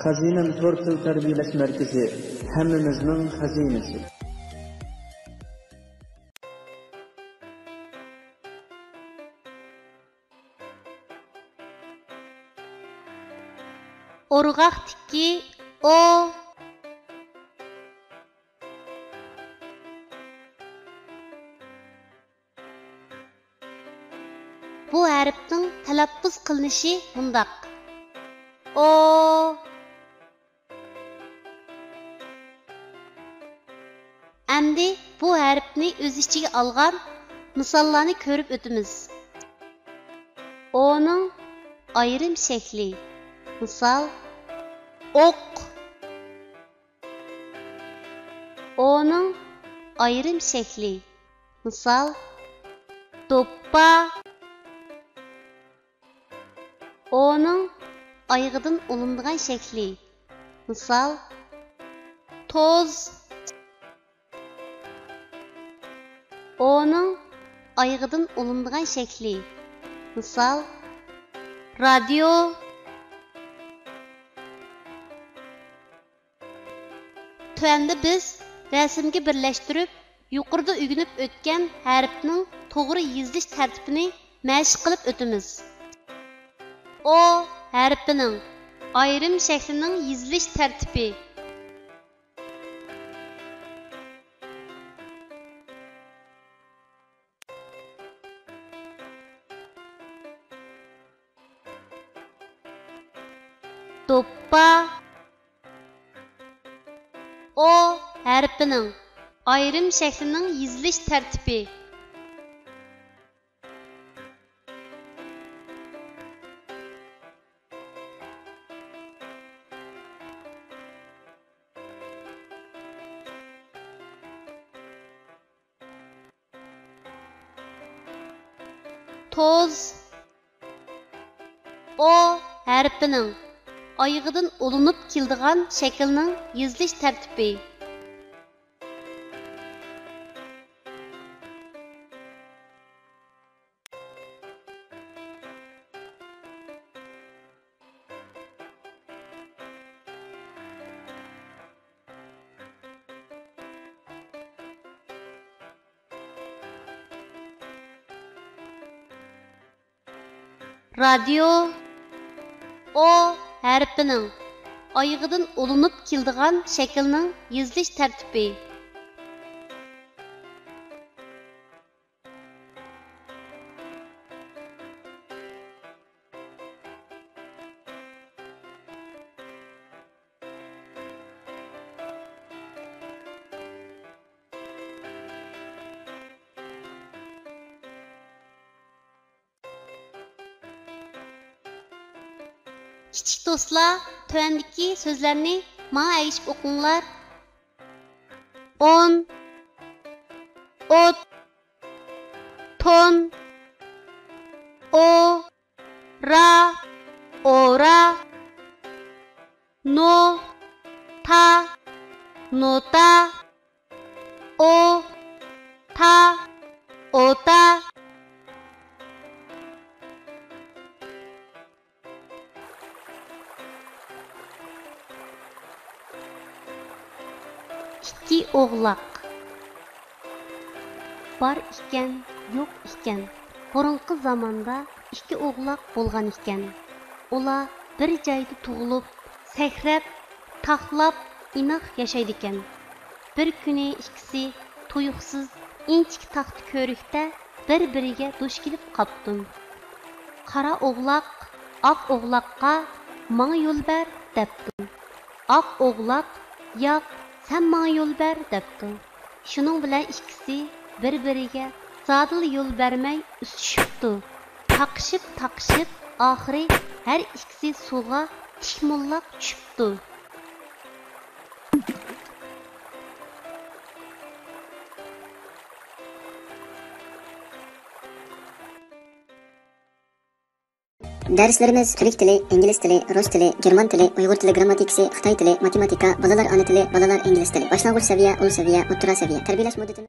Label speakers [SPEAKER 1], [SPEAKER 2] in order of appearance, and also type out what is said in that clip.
[SPEAKER 1] Xazinam to'rt til tarbiyalash markazi, hammamizning xazinasi.
[SPEAKER 2] Urg'oqdiki o bu harfning talaffuz qilinishi bundaq. O Endi bu harfni o'z ichiga olgan misollarni ko'rib o'tamiz. O'ning ayrim shakli. Misol o'q. O'ning ayrim shakli. Misol to'ppa. O'ning oyog'idan olinadigan shakli. Misol toz. O'ning oyog'idan olinadigan shakli. Misol radio. Tuanda biz rasmga birlashtirib, yuqorida o'rganib o'tgan harfning to'g'ri yozilish tartibini mashq qilib o'tamiz. O harfining ayrim shaklining yozilish tartibi. To'ppa. O harfining ayrim shaklining yozilish tartibi. Toz. O harfining oyog'idan olinib keladigan shaklning yozilish tartibi. Radio. O harfining oyog'idan olinib keladigan shaklning yozilish tartibi. Kichik do'stlar, tuvandagi so'zlarni menga aytib o'qinglar. On, ot, ton, o, ra, ora, no, ta, nota, o, ta, ota. İki oğlaq. Var iken, yo'q iken. Burunqi zamanda iki oğlaq bo'lgan ekan. Ular bir joyda tug'ilib, sakrab, taxlab, inoq yashaydi ekan. Bir kuni ikkisi tuyuqsiz inchik taxti ko'rikda bir-biriga duch kelib qopdim. Qara oğlaq oq oğlaqqa "Menga yo'l ber" debdi. Oq oğlaq "Yo'q, sen bana yol ber" debdi. Şunun bilan ikkisi bir-biriga zadil yol bermay üstüşüptü. Taqishib, oxiri her ikkisi suvga tikmollab tushibdi.
[SPEAKER 3] Derslerimiz Türk tili, İngiliz tili, Rus tili, German tili, Uyghur tili grammatikasi, Xitoy tili, matematika, bolalar ana tili, bolalar ingliz tili, boshlang'ich seviye, ul seviye, o'rta seviye. Tarbiyalash muddati